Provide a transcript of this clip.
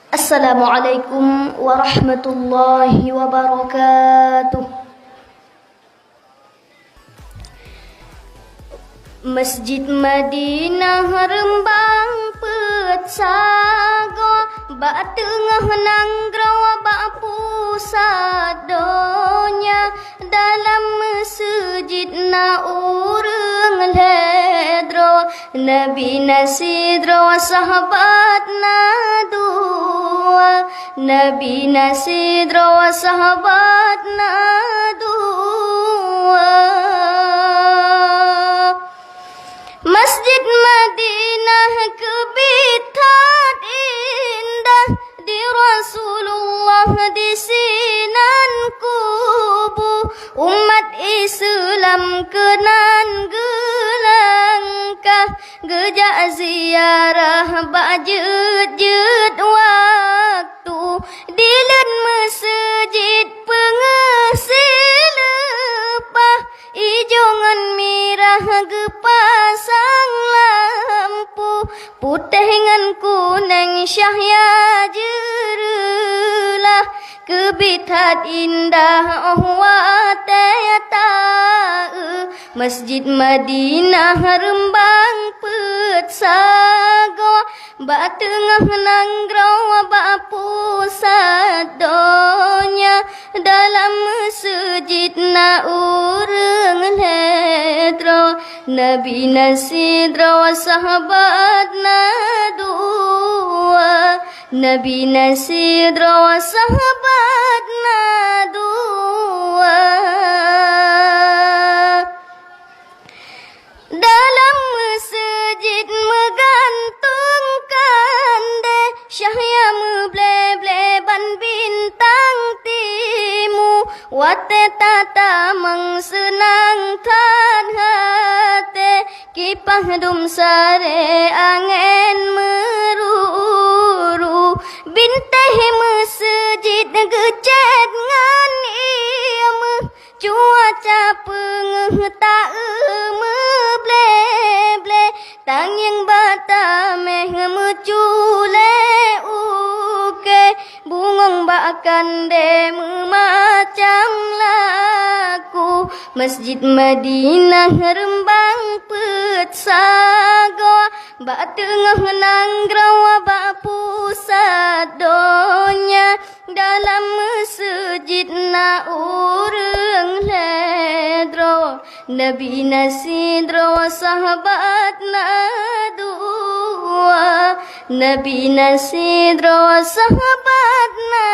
Assalamualaikum warahmatullahi wabarakatuh. Masjid Madinah rembang petsago, bak tengah nanggrau bak pusat donya. Dalam masjid na urang ledro, Nabi nasidro sahabat na dua. Nabi nasidro sahabat na dua. Masjid Madinah kebitat indah, di Rasulullah di sinan kubu. Umat Islam kenan gelangkah, gejak ziarah bajut-jut waktu. Di len masjid pengesil lepah, ijongan mirah gepasang lampu. Putih ngan kuning syahya jerelah, kebitat indah watayata. Masjid Madinah rembang petsago, bak tengah nanggrau bak pusat donya. Dalam masjid na urang ledro, Nabi nasidro sahabat na dua. Nabi nasidro sahabat na dua. Dalam masjid megantungkan de syahya meble-ble ban bintang timu. Wate tata mengsenang tan hate, kipah dum sare angin meruru. Binteh masjid gecet ngan iam, cuaca pengeh tak meble-ble. Tang yang bata meh mencule uke, bungong bakan de memacam laku. Masjid Madinah rembang petsago, bak tengah nanggrau bak pusat donya. Dalam masjid na urang ledro, Nabi nasidro sahabat na dua. Nabi nasidro sahabat na